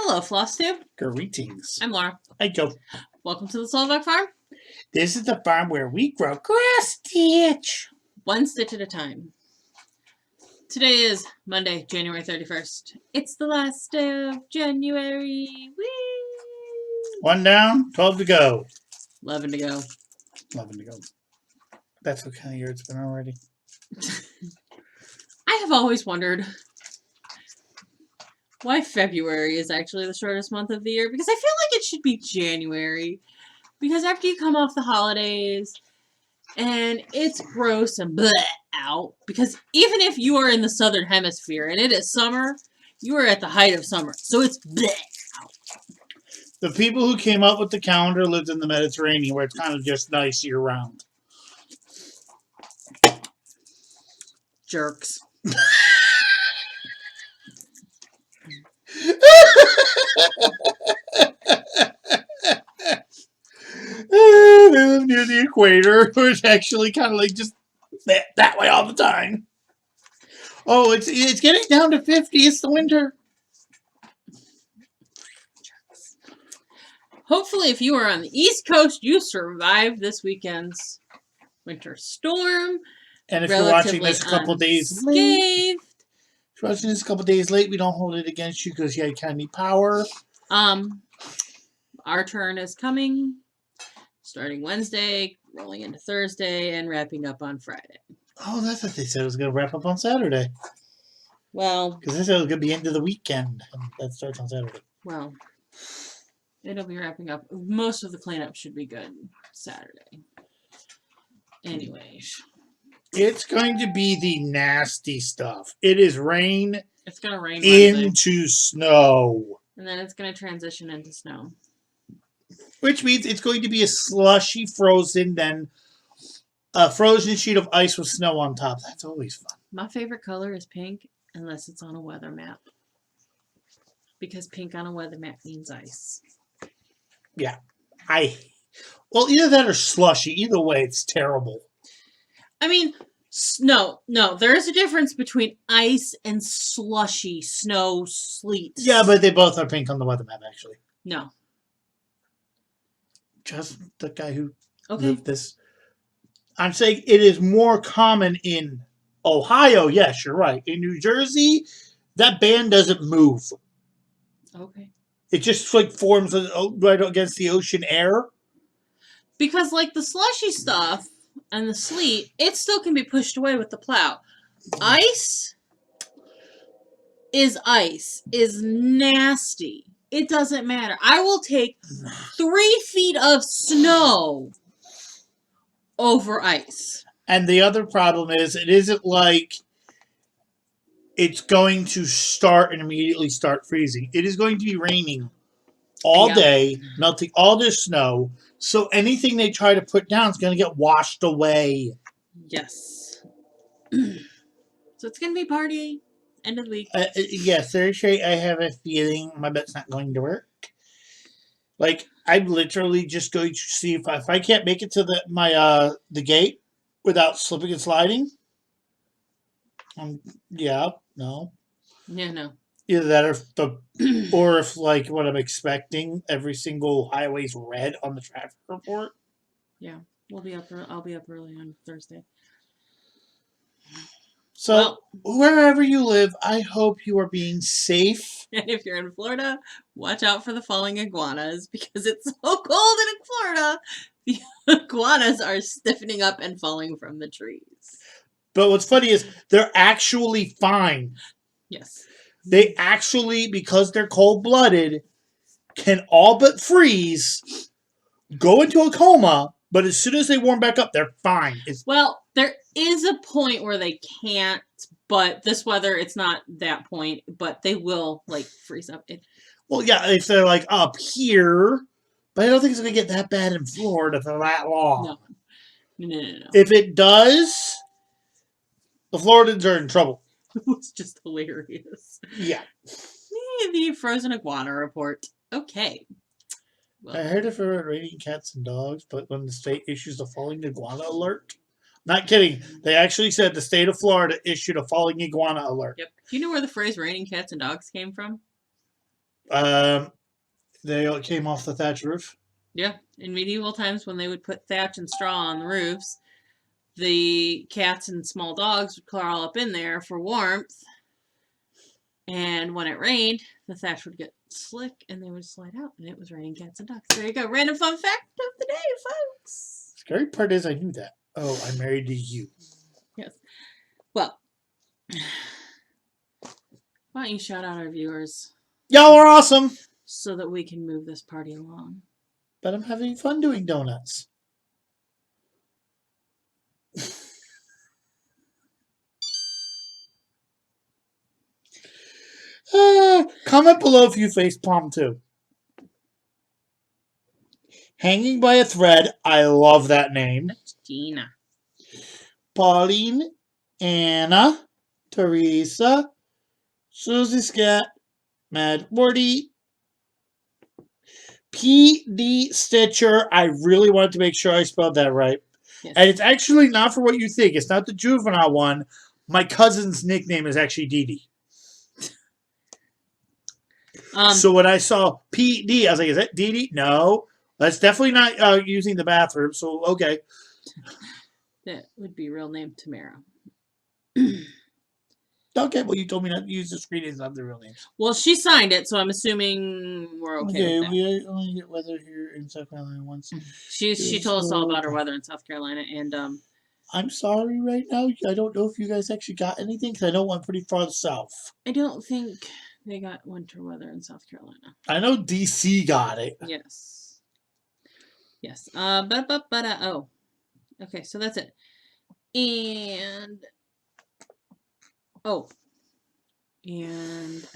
Hello, Flosstube. Greetings. I'm Laura. Hi, Joe. Welcome to the Soulbug Farm. This is the farm where we grow grass stitch. One stitch at a time. Today is Monday, January 31st. It's the last day of January. Whee! 1 down, 12 to go. 11 to go. 11 to go. That's what kind of year it's been already. I have always wondered why February is actually the shortest month of the year, because I feel like it should be January. Because after you come off the holidays, and it's gross and bleh out, because even if you are in the southern hemisphere and it is summer, you are at the height of summer, so it's bleh out. The people who came up with the calendar lived in the Mediterranean, where it's kind of just nice year round. Jerks. They live near the equator, where it's actually kind of like just that way all the time. Oh, it's getting down to 50. It's the winter. Hopefully, if you are on the East Coast, you survived this weekend's winter storm. And if you're watching this a couple days late, we don't hold it against you because you kind of need power. Our turn is coming, starting Wednesday, rolling into Thursday, and wrapping up on Friday. Oh, that's what they said. It was going to wrap up on Saturday. Well, because they said it was going to be into the weekend, and that starts on Saturday. Well, it'll be wrapping up. Most of the cleanup should be good Saturday. Anyway. It's going to be the nasty stuff. It is rain. It's going to rain into snow. And then it's going to transition into snow. Which means it's going to be a slushy frozen, then a frozen sheet of ice with snow on top. That's always fun. My favorite color is pink, unless it's on a weather map. Because pink on a weather map means ice. Yeah. Well, either that or slushy. Either way, it's terrible. I mean, no. There is a difference between ice and slushy, snow, sleet. Yeah, but they both are pink on the weather map, actually. No. Just the guy who lived this. I'm saying it is more common in Ohio. Yes, you're right. In New Jersey, that band doesn't move. Okay. It just like forms right against the ocean air. Because like the slushy stuff and the sleet, it still can be pushed away with the plow. Ice is nasty. It doesn't matter. I will take 3 feet of snow over ice. And the other problem is, it isn't like it's going to start and immediately start freezing. It is going to be raining all day, melting all this snow. So anything they try to put down is going to get washed away. Yes. So it's going to be party. End of the week. Yes, Thursday, I have a feeling my bet's not going to work. Like, I'm literally just going to see if I can't make it to the gate without slipping and sliding. No. Yeah, no. Either that or if like what I'm expecting, every single highway's red on the traffic report. Yeah, I'll be up early on Thursday. So, wherever you live, I hope you are being safe. And if you're in Florida, watch out for the falling iguanas, because it's so cold in Florida. The iguanas are stiffening up and falling from the trees. But what's funny is they're actually fine. Yes. They actually, because they're cold-blooded, can all but freeze, go into a coma, but as soon as they warm back up, they're fine. Well, there is a point where they can't, but this weather, it's not that point, but they will, like, freeze up. Well, yeah, if they're, like, up here, but I don't think it's going to get that bad in Florida for that long. No. If it does, the Floridans are in trouble. It was just hilarious. Yeah. The frozen iguana report. Okay. Well, I heard it for raining cats and dogs, but when the state issues a falling iguana alert, not kidding, they actually said the state of Florida issued a falling iguana alert. Yep. Do you know where the phrase raining cats and dogs came from? They all came off the thatch roof. Yeah. In medieval times, when they would put thatch and straw on the roofs, the cats and small dogs would crawl up in there for warmth. And when it rained, the thatch would get slick and they would slide out, and it was raining cats and dogs. There you go. Random fun fact of the day, folks. Scary part is I knew that. Oh, I'm married to you. Yes. Well, why don't you shout out our viewers Y'all are awesome. so that we can move this party along? But I'm having fun doing donuts. Comment below if you facepalm too. Hanging by a Thread. I love that name. That's Gina. Pauline, Anna, Teresa, Susie Scat, Mad Morty, P.D. Stitcher. I really wanted to make sure I spelled that right. Yes. And it's actually not for what you think. It's not the juvenile one. My cousin's nickname is actually Dee Dee. So when I saw P.D., I was like, is that Dee Dee? No. That's definitely not using the bathroom. So, okay. That would be real name Tamara. Okay, well, you told me not to use the screen names, not the real names. Well, she signed it, so I'm assuming we're okay with that. We only get weather here in South Carolina once. She told us all about her weather in South Carolina, and I'm sorry right now. I don't know if you guys actually got anything, because I know I'm pretty far south. I don't think they got winter weather in South Carolina. I know D.C. got it. Yes. Yes. Oh. Okay, so that's it. And I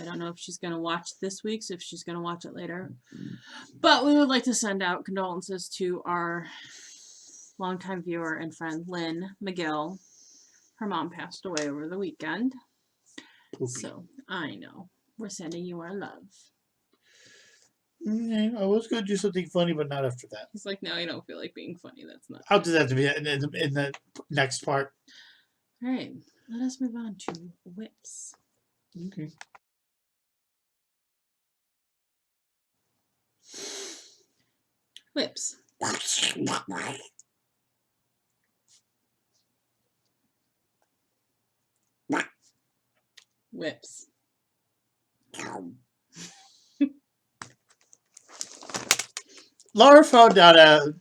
don't know if she's going to watch this week's, if she's going to watch it later. But we would like to send out condolences to our longtime viewer and friend, Lynn McGill. Her mom passed away over the weekend. Poopy. So, I know. We're sending you our love. I was going to do something funny, but not after that. He's like, no, I don't feel like being funny. That's not. I'll do that to be in the next part. All right. Let us move on to whips. Okay. Whips. Whips. Laura found out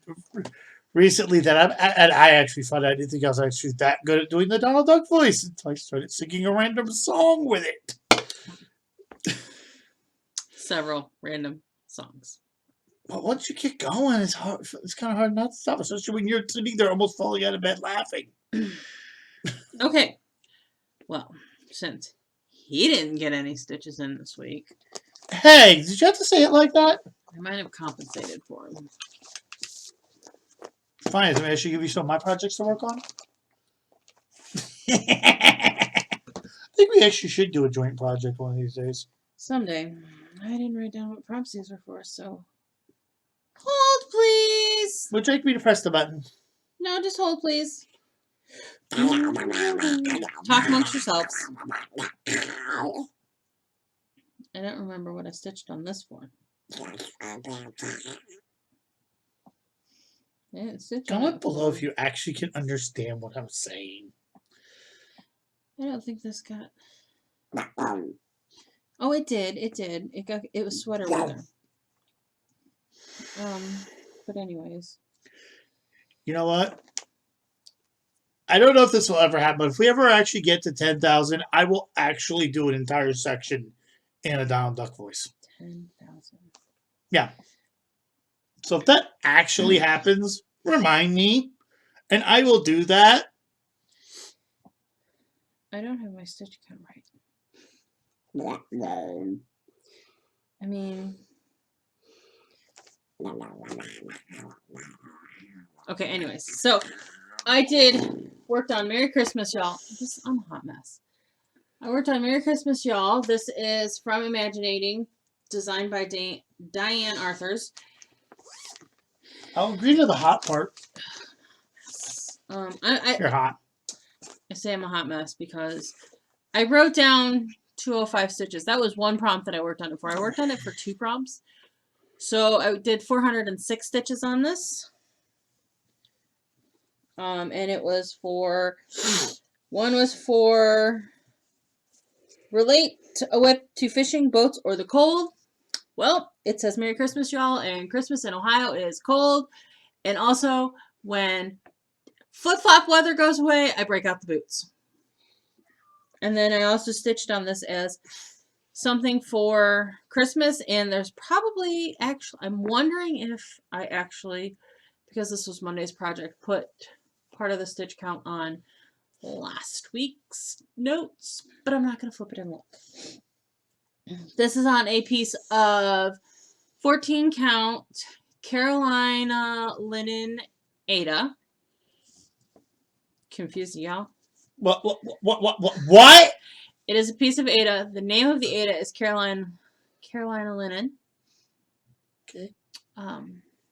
recently that I actually found out I didn't think I was actually that good at doing the Donald Duck voice until I started singing a random song with it. Several random songs. But once you get going, it's hard. It's kind of hard not to stop, especially when you're sitting there almost falling out of bed laughing. Okay. Well, since he didn't get any stitches in this week. Hey, did you have to say it like that? I might have compensated for him. Fine. I should give you some of my projects to work on. I think we actually should do a joint project one of these days. Someday. I didn't write down what prompts these were for, so. Hold, please! Would you like me to press the button? No, just hold, please. Talk amongst yourselves. I don't remember what I stitched on this for. Comment below if you actually can understand what I'm saying. I don't think this got. Oh, it did. It did. It was sweater weather. But anyways. You know what? I don't know if this will ever happen, but if we ever actually get to 10,000, I will actually do an entire section in a Donald Duck voice. 10,000. Yeah. So if that actually happens, remind me, and I will do that. I don't have my stitch count right. I mean... Okay, anyways. So, I worked on Merry Christmas, y'all. I'm a hot mess. I worked on Merry Christmas, y'all. This is from Imaginating, designed by Diane Arthurs. I'll agree to the hot part. You're hot. I say I'm a hot mess because I wrote down 205 stitches. That was one prompt that I worked on it for. I worked on it for 2 prompts. So I did 406 stitches on this. And it was for, one was for relate a whip to fishing, boats, or the cold. Well, it says Merry Christmas, y'all, and Christmas in Ohio is cold. And also, when flip-flop weather goes away, I break out the boots. And then I also stitched on this as something for Christmas, and there's probably, actually, I'm wondering if I actually, because this was Monday's project, put part of the stitch count on last week's notes, but I'm not going to flip it and look. This is on a piece of 14 count Carolina linen Ada. Confused y'all? What? It is a piece of Ada. The name of the Ada is Carolina linen. Okay.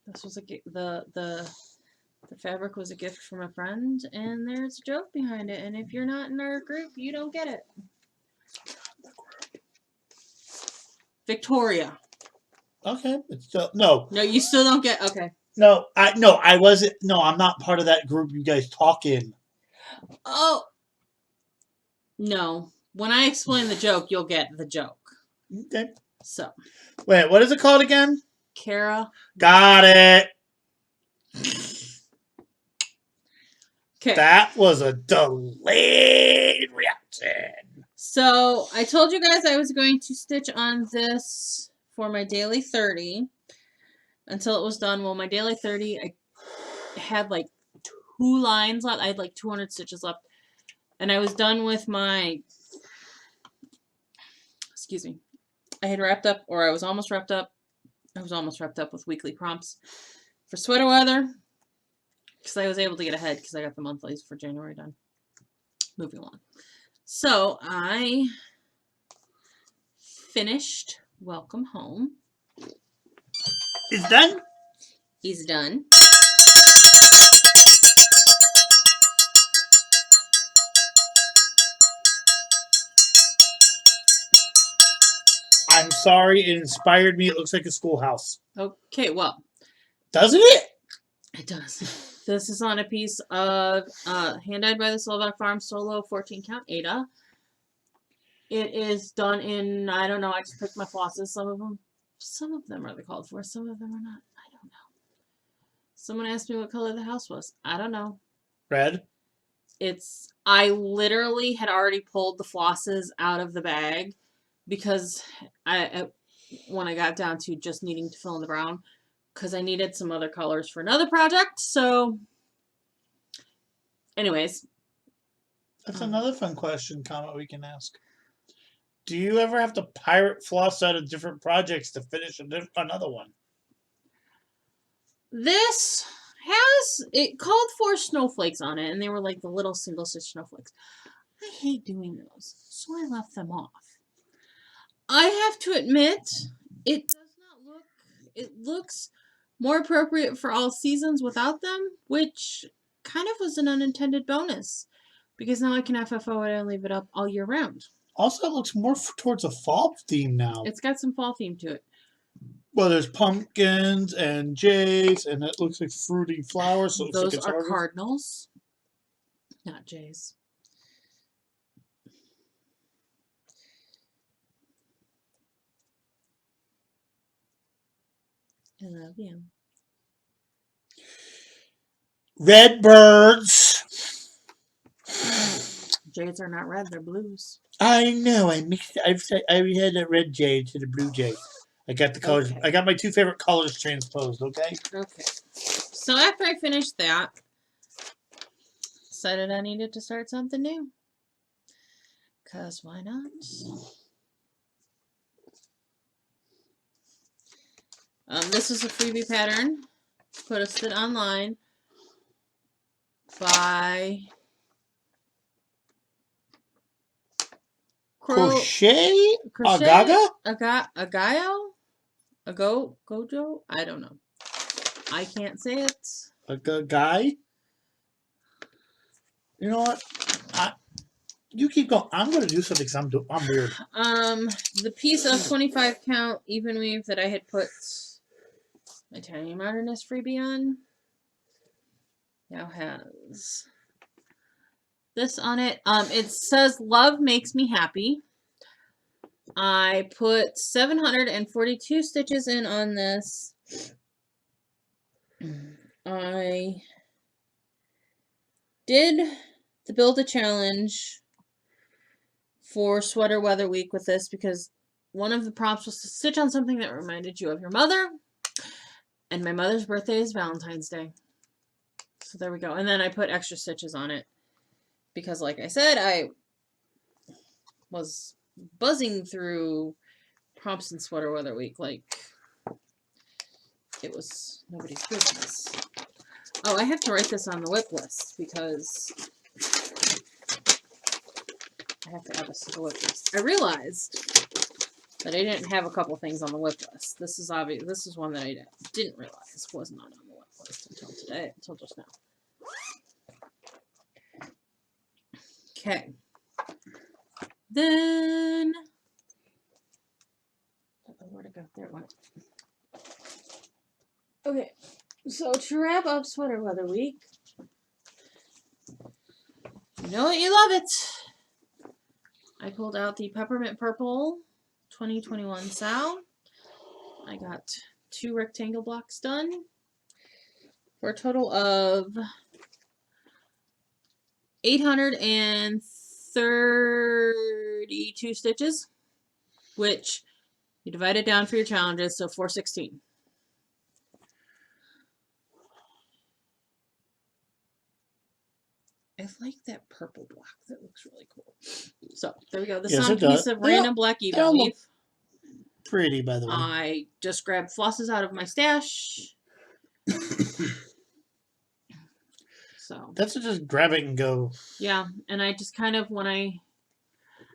This was the fabric was a gift from a friend, and there's a joke behind it. And if you're not in our group, you don't get it. Victoria. Okay. It's still, no. No, you still don't get. Okay. No, I wasn't. No, I'm not part of that group you guys talk in. Oh. No. When I explain the joke, you'll get the joke. Okay. So. Wait, what is it called again? Kara. Got it. Okay. That was a delayed reaction. So, I told you guys I was going to stitch on this for my daily 30 until it was done. Well, my daily 30, I had like 2 lines left. I had like 200 stitches left. And I was done with my, excuse me, I had wrapped up, or I was almost wrapped up. I was almost wrapped up with weekly prompts for sweater weather. Because I was able to get ahead because I got the monthlies for January done. Moving along. So I finished Welcome Home. It's done? He's done. I'm sorry, it inspired me. It looks like a schoolhouse. Okay, well. Doesn't it? It does. This is on a piece of hand-dyed by the Slovak Farm Solo 14 count Ada. It is done in, I don't know, I just picked my flosses. Some of them are the called for, some of them are not. I don't know. Someone asked me what color the house was. I don't know. Red? I literally had already pulled the flosses out of the bag because when I got down to just needing to fill in the brown, because I needed some other colors for another project. So, anyways. That's another fun comment we can ask. Do you ever have to pirate floss out of different projects to finish another one? This it called for snowflakes on it, and they were like the little single stitch snowflakes. I hate doing those, so I left them off. I have to admit, it does not look, it looks more appropriate for all seasons without them, which kind of was an unintended bonus, because now I can FFO it and leave it up all year round. Also, it looks more towards a fall theme now. It's got some fall theme to it. Well, there's pumpkins and jays, and it looks like fruity flowers. So those are cardinals, not jays. I love you. Red birds. Jays are not red; they're blues. I know. I had a red jay to the blue jay. I got the colors. Okay. I got my 2 favorite colors transposed. Okay. Okay. So after I finished that, decided I needed to start something new. Cause why not? This is a freebie pattern posted online by Crochet Agaga? Gojo? I don't know. I can't say it. A guy? You know what? You keep going. I'm going to do something because I'm weird. The piece of 25 count even weave that I had put my Tiny Modernist freebie on now has this on it. It says love makes me happy. I put 742 stitches in on this. I did the build a challenge for Sweater Weather Week with this because one of the prompts was to stitch on something that reminded you of your mother. And my mother's birthday is Valentine's Day. So there we go. And then I put extra stitches on it because, like I said, I was buzzing through prompts in Sweater Weather Week like it was nobody's business. Oh, I have to write this on the whip list because I have to add this to the whip list. I realized that I didn't have a couple things on the whip list. This is obvious. This is one that I didn't realize was not on the whip list until today, until just now. Okay. Then, where'd it go? There it went. Okay, so to wrap up Sweater Weather Week, you know it, you love it. I pulled out the Peppermint Purple 2021 Sow. I got 2 rectangle blocks done for a total of 832 stitches, which you divide it down for your challenges, so 416. I like that purple block. That looks really cool. So, there we go. This is on a piece of random black even weave. Pretty, by the way. I just grabbed flosses out of my stash. So that's just grab it and go. Yeah, and I just kind of when I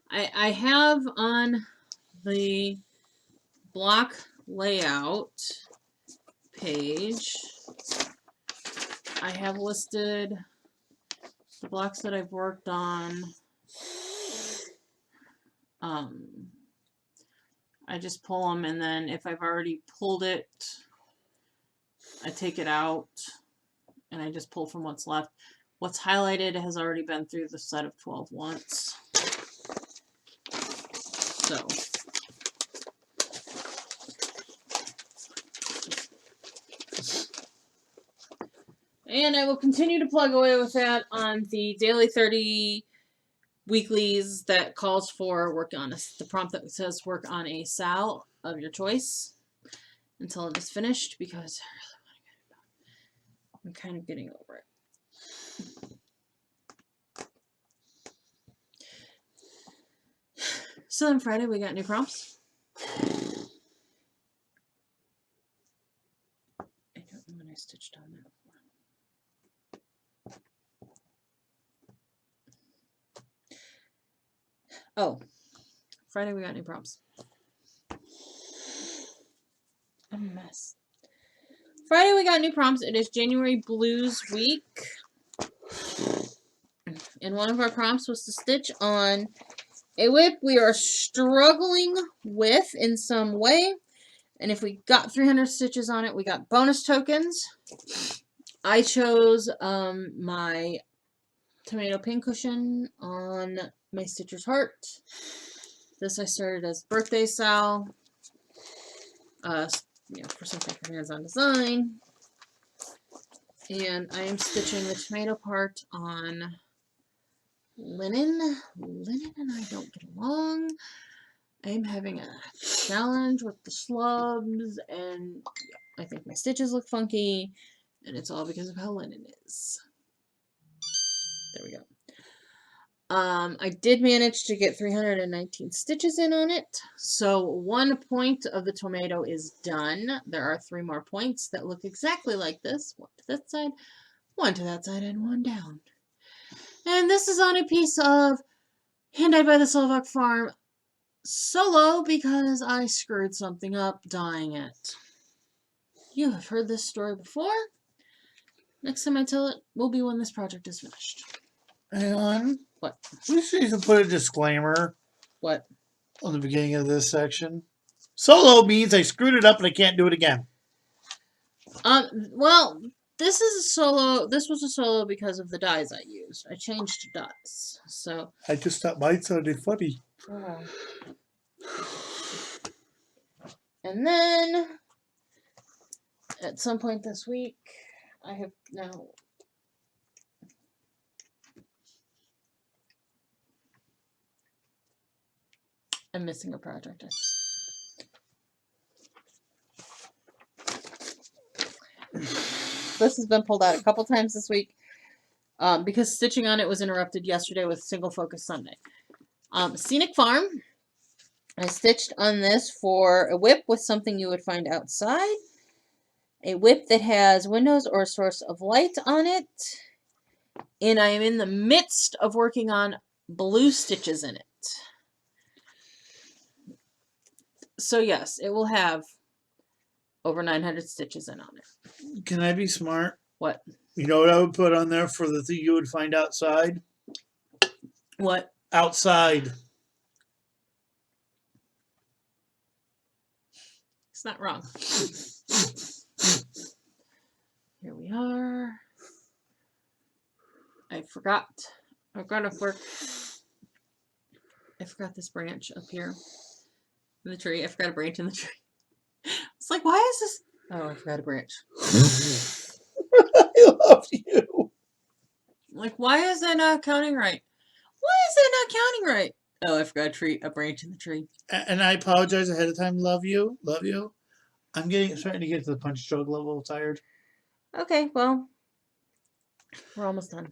have on the block layout page, I have listed the blocks that I've worked on. I just pull them, and then if I've already pulled it, I take it out, and I just pull from what's left. What's highlighted has already been through the set of 12 once. So, and I will continue to plug away with that on the daily 30 weeklies that calls for work on the prompt that says work on a sow of your choice until it is finished, because I really want to get it done. I'm kind of getting over it. So on Friday we got new prompts. I don't know when I stitched on that before. Oh, Friday we got new prompts. A mess. Friday we got new prompts. It is January Blues Week. And one of our prompts was to stitch on a whip we are struggling with in some way. And if we got 300 stitches on it, we got bonus tokens. I chose my tomato pincushion on my Stitcher's Heart. This I started as birthday sow. For something for hands-on design. And I am stitching the tomato part on linen. Linen and I don't get along. I'm having a challenge with the slubs, and I think my stitches look funky, and it's all because of how linen is. There we go. I did manage to get 319 stitches in on it, so 1 point of the tomato is done. There are 3 more points that look exactly like this. 1 to that side, 1 to that side, and 1 down. And this is on a piece of Hand-Dyed by the Slovak Farm solo because I screwed something up dyeing it. You have heard this story before. Next time I tell it will be when this project is finished. Hang on. What? We should even put a disclaimer What? on the beginning of this section. Solo means I screwed it up and I can't do it again. Well, this is a solo. This was a solo because of the dies I used. I changed dies. So. I just thought mine sounded funny. Oh. And then, at some point this week, I have now. I'm missing a project. This has been pulled out a couple times this week because stitching on it was interrupted yesterday with Single Focus Sunday. Scenic Farm. I stitched on this for a whip with something you would find outside. A whip that has windows or a source of light on it. And I am in the midst of working on blue stitches in it. So yes, it will have over 900 stitches in on it. Can I be smart? What? You know what I would put on there for the thing you would find outside? What? Outside. It's not wrong. Here we are. I forgot. I've got to work. I forgot this branch up here in the tree. I forgot a branch in the tree. It's like, why is this? Oh, I forgot a branch. I love you. Like, why is that not counting right? Why is that not counting right? Oh, I forgot a branch in the tree. And I apologize ahead of time. Love you. Love you. I'm starting to get to the punch stroke level tired. Okay, well, we're almost done.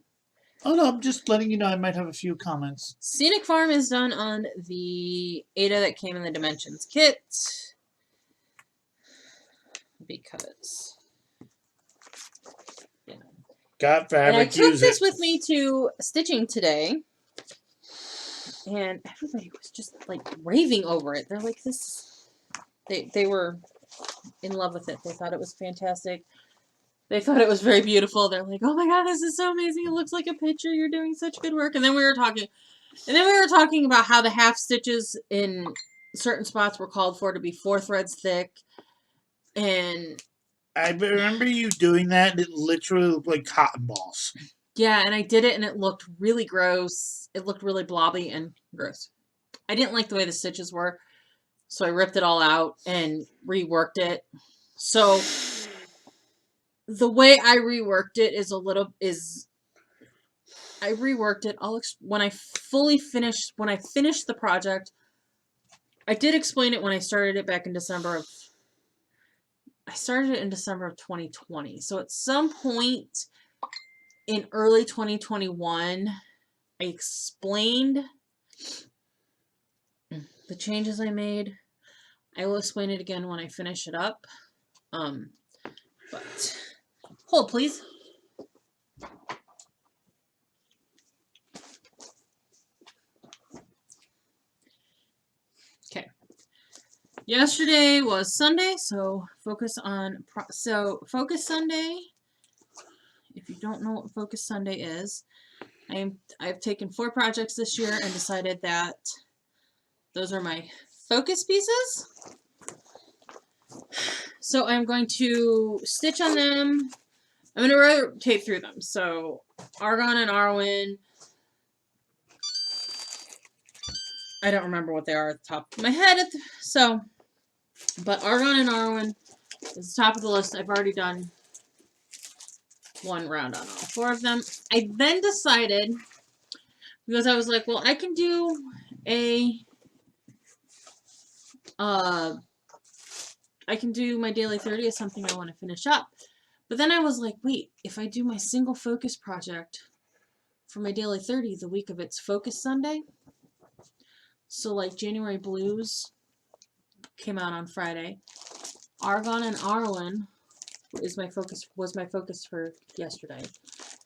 Oh no, I'm just letting you know I might have a few comments. Scenic Farm is done on the Ada that came in the Dimensions kit. Because, you know. Got fabric, and I took this it. with me to stitching today. And everybody was just like raving over it. They're like, this. They were in love with it. They thought it was fantastic. They thought it was very beautiful. They're like, oh my god, this is so amazing. It looks like a picture. You're doing such good work. And then we were talking about how the half stitches in certain spots were called for to be 4 threads thick. And I remember you doing that, and it literally looked like cotton balls. yeah, and I did it, and it looked really gross. It looked really blobby and gross. I didn't like the way the stitches were, so I ripped it all out and reworked it. So the way I reworked it I reworked it. When I finished the project. I did explain it when I started it back in December of. I started it in December of 2020. So at some point in early 2021, I explained the changes I made. I will explain it again when I finish it up. But hold, please. Okay. Yesterday was Sunday, so Focus Sunday. If you don't know what Focus Sunday is, I've taken 4 projects this year and decided that those are my focus pieces. So I'm going to stitch on them. I'm going to rotate through them. So Argon and Arwen. I don't remember what they are at the top of my head. But Argon and Arwen is the top of the list. I've already done 1 round on all 4 of them. I then decided, because I was like, well, I can do I can do my daily 30 as something I want to finish up. But then I was like, wait, if I do my single focus project for my daily 30 the week of its Focus Sunday, so like January Blues came out on Friday, Argon and Arwen was my focus for yesterday.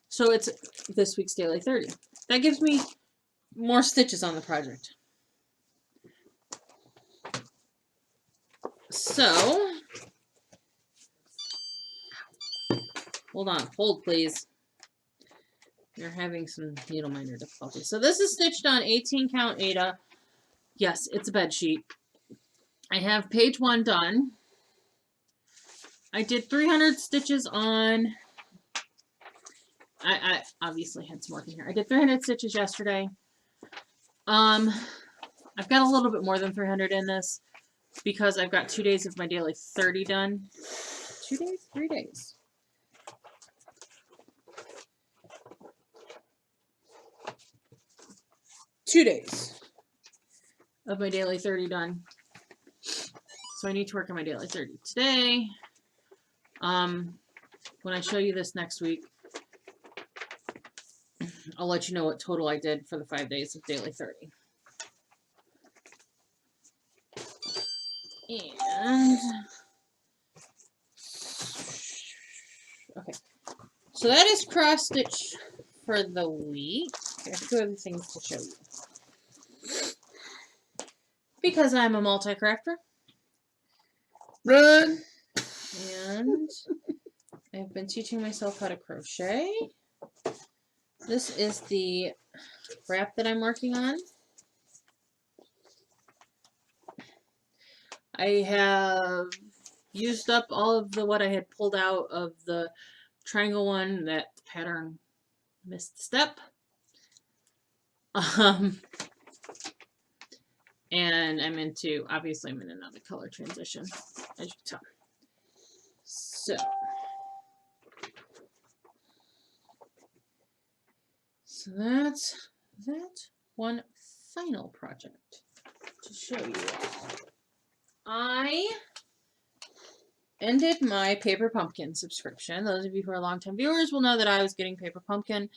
So it's this week's daily 30. That gives me more stitches on the project. So, hold on, hold please. We're having some needle minder difficulty. So this is stitched on 18 count Aida. Yes, it's a bed sheet. I have page 1 done. I did 300 stitches on... I obviously had some work in here. I did 300 stitches yesterday. I've got a little bit more than 300 in this because I've got 2 days of my daily 30 done. 2 days? 3 days. Two days of my daily 30 done. So I need to work on my daily 30 today. When I show you this next week, I'll let you know what total I did for the 5 days of daily 30. And okay, so that is cross stitch for the week. I have 2 other things to show you. Because I'm a multi-crafter. Run! And I've been teaching myself how to crochet. This is the wrap that I'm working on. I have used up all of what I had pulled out of the triangle one. That pattern missed the step. And I'm into, obviously I'm in another color transition, as you can tell. So that's that one final project to show you all. I ended my Paper Pumpkin subscription. Those of you who are longtime viewers will know that I was getting Paper Pumpkin,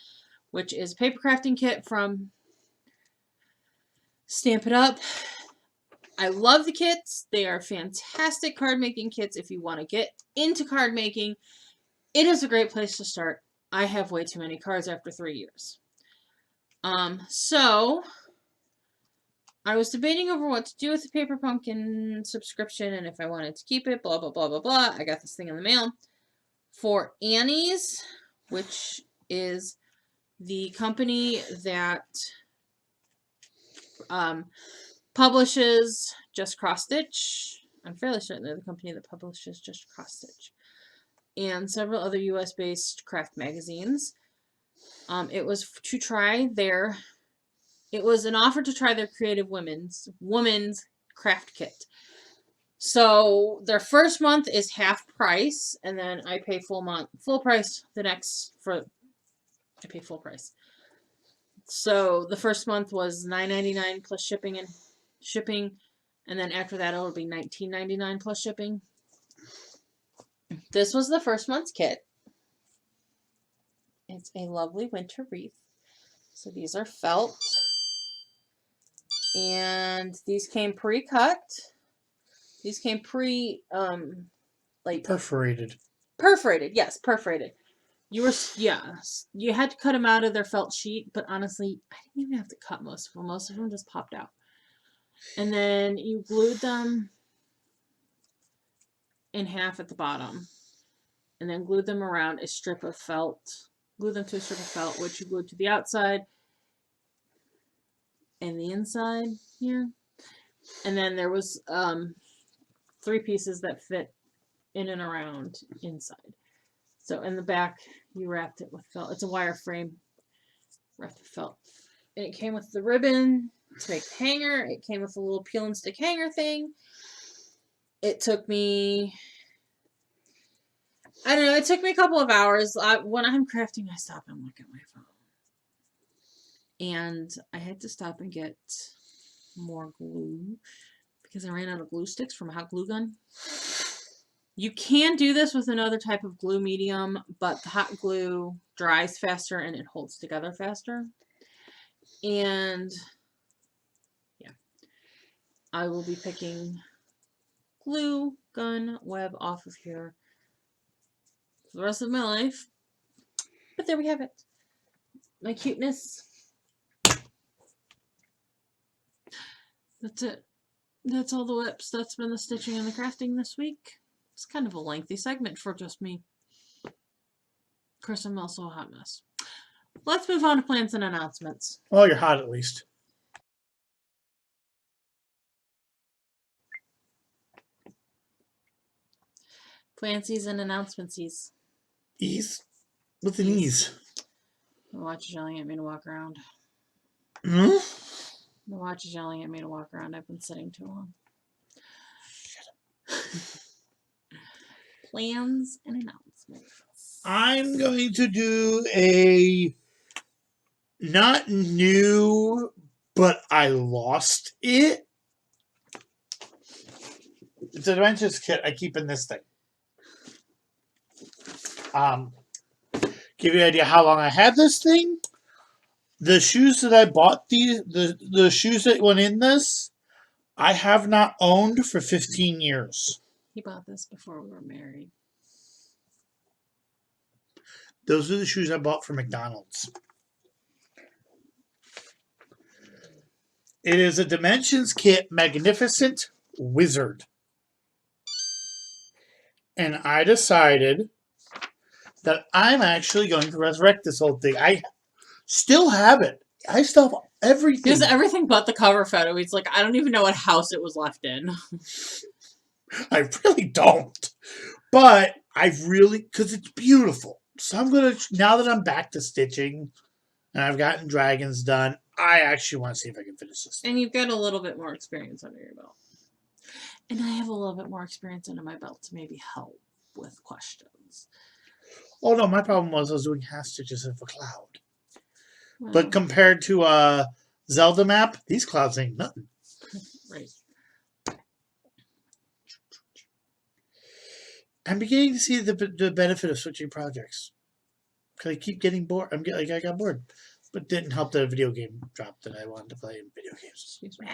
which is a paper crafting kit from Stamp It Up. I love the kits. They are fantastic card making kits if you want to get into card making. It is a great place to start. I have way too many cards after 3 years. So I was debating over what to do with the Paper Pumpkin subscription and if I wanted to keep it, blah, blah, blah, blah, blah. I got this thing in the mail for Annie's, which is the company that publishes Just Cross Stitch. I'm fairly certain they're the company that publishes Just Cross Stitch. And several other US-based craft magazines. It was to try their... It was an offer to try their Creative Women's craft kit. So their first month is half price, and then I pay full price the next I pay full price. So the first month was $9.99 plus shipping, and then after that it'll be $19.99 plus shipping. This was the first month's kit. It's a lovely winter wreath. So these are felt. And these came pre-cut. These came like perforated. Perforated, yes, perforated. You had to cut them out of their felt sheet, but honestly, I didn't even have to cut most of them. Most of them just popped out. And then you glued them in half at the bottom, and then glued them around a strip of felt. Glued them to a strip of felt, which you glued to the outside and the inside here. And then there was 3 pieces that fit in and around inside. So in the back, you wrapped it with felt. It's a wire frame wrapped with felt. And it came with the ribbon to make the hanger. It came with a little peel and stick hanger thing. It took me, I don't know, it took me a couple of hours. When I'm crafting, I stop and look at my phone. And I had to stop and get more glue because I ran out of glue sticks from a hot glue gun. You can do this with another type of glue medium, but the hot glue dries faster and it holds together faster. And yeah, I will be picking glue gun web off of here for the rest of my life. But there we have it. My cuteness. That's it. That's all the whips. That's been the stitching and the crafting this week. It's kind of a lengthy segment for just me. Of course, I'm also a hot mess. Let's move on to plans and announcements. Oh, you're hot at least. Plansies and announcements. Ease? What's an ease? My watch is yelling at me to walk around. Hmm? My watch is yelling at me to walk around. I've been sitting too long. Plans and announcements. I'm going to do a not new, but I lost it. It's a Dimensions kit I keep in this thing. Give you an idea how long I had this thing. The shoes that I bought, the shoes that went in this, I have not owned for 15 years. He bought this before we were married. Those are the shoes I bought from McDonald's. It is a Dimensions kit Magnificent Wizard. And I decided that I'm actually going to resurrect this whole thing. I still have it. I still have everything. Because everything but the cover photo. He's like, I don't even know what house it was left in. I really don't. But I've really, because it's beautiful. So I'm going to, now that I'm back to stitching and I've gotten dragons done, I actually want to see if I can finish this. And you've got a little bit more experience under your belt. And I have a little bit more experience under my belt to maybe help with questions. Oh no, my problem was I was doing half stitches of a cloud. Well, But compared to Zelda map, these clouds ain't nothing. right. I'm beginning to see the benefit of switching projects. Because I keep getting bored. I got bored. But didn't help that a video game dropped that I wanted to play in video games. Excuse me.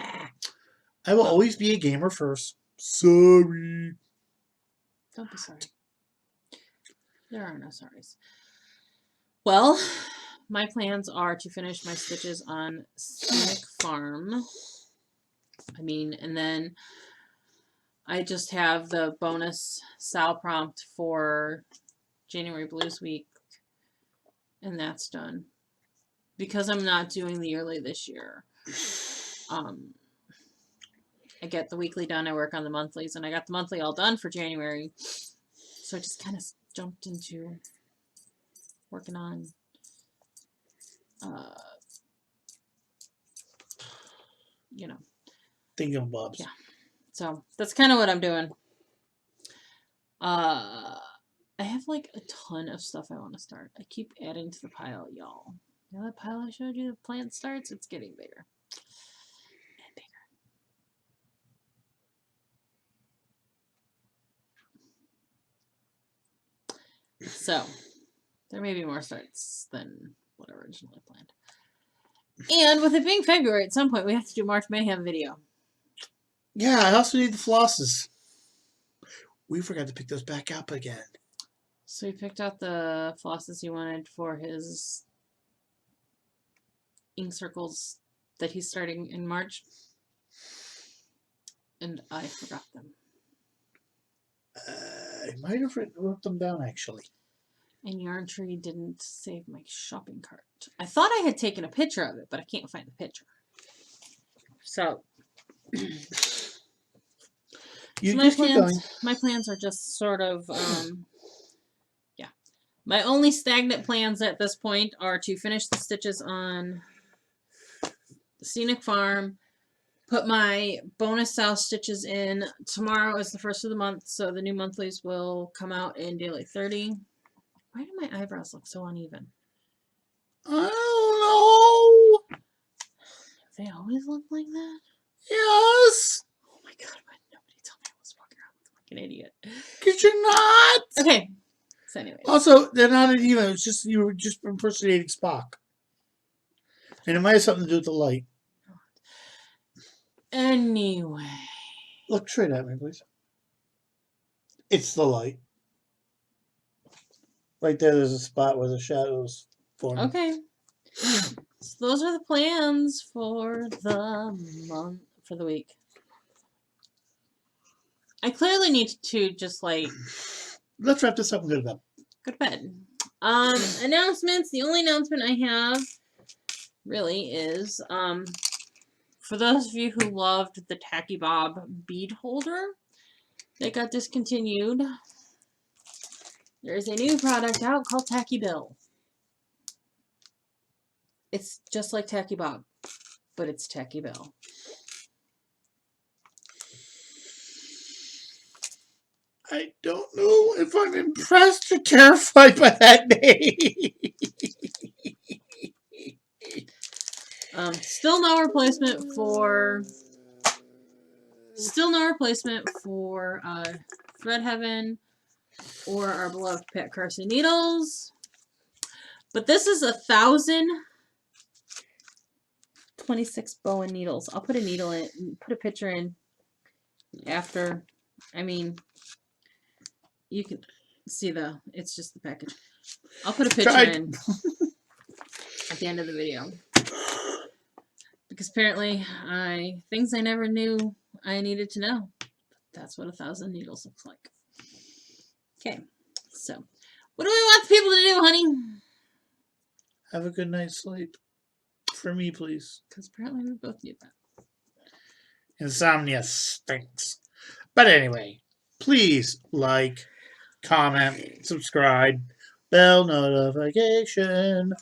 I will always be a gamer first. Sorry. Don't be sorry. There are no sorries. Well, my plans are to finish my stitches on Scenic Farm. And then I just have the bonus Sal prompt for January Blues Week, and that's done. Because I'm not doing the yearly this year, I get the weekly done, I work on the monthlies, and I got the monthly all done for January. So I just kind of jumped into working on Thinking Bob's. Yeah. So that's kind of what I'm doing. I have like a ton of stuff I want to start. I keep adding to the pile, y'all. You know that pile I showed you, the plant starts? It's getting bigger. And bigger. So, there may be more starts than what I originally planned. And with it being February, at some point we have to do March Mayhem video. Yeah, I also need the flosses. We forgot to pick those back up again. So he picked out the flosses he wanted for his ink circles that he's starting in March. And I forgot them. I might have wrote them down, actually. And Yarn Tree didn't save my shopping cart. I thought I had taken a picture of it, but I can't find the picture. So, my plans are just sort of, yeah. My only stagnant plans at this point are to finish the stitches on the Scenic Farm, put my bonus South stitches in. Tomorrow is the first of the month, so the new monthlies will come out in Daily 30. Why do my eyebrows look so uneven? I don't know. They always look like that? Yes. Oh my god, why did nobody tell me I was walking around like an idiot? Because you're not. Okay. So anyways. Also, they're not uneven. It's just you were just impersonating Spock. And it might have something to do with the light. Anyway. Look straight at me, please. It's the light. Right there's a spot where the shadows form. Okay. So those are the plans for the month, for the week. I clearly need to just like... Let's wrap this up and go to bed. Go to bed. Announcements. The only announcement I have really is for those of you who loved the Tacky Bob bead holder that got discontinued, there's a new product out called Tacky Bill. It's just like Tacky Bob, but it's Tacky Bill. I don't know if I'm impressed or terrified by that name. Still no replacement for Thread Heaven or our beloved Pat Carson needles. But this is 1,026 Bowen needles. I'll put a needle in, put a picture in after. I mean, you can see it's just the package. I'll put a picture in at the end of the video. Because apparently, things I never knew I needed to know. That's what 1,000 needles looks like. Okay, so what do we want the people to do, honey? Have a good night's sleep. For me, please. Because apparently we both need that. Insomnia stinks. But anyway, please like, comment, subscribe, bell notification,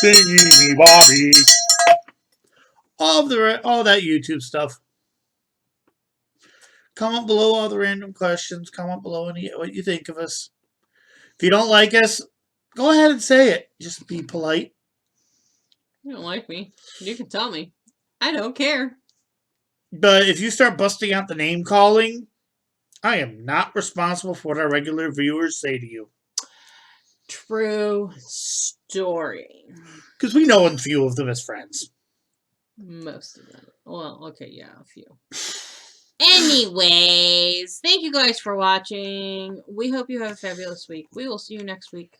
thingy bobby, all that YouTube stuff. Comment below all the random questions. Comment below what you think of us. If you don't like us, go ahead and say it. Just be polite. You don't like me. You can tell me. I don't care. But if you start busting out the name calling, I am not responsible for what our regular viewers say to you. True story. Because we know a few of them as friends. Most of them. Well, okay, yeah, a few. Anyways, thank you guys for watching. We hope you have a fabulous week. We will see you next week.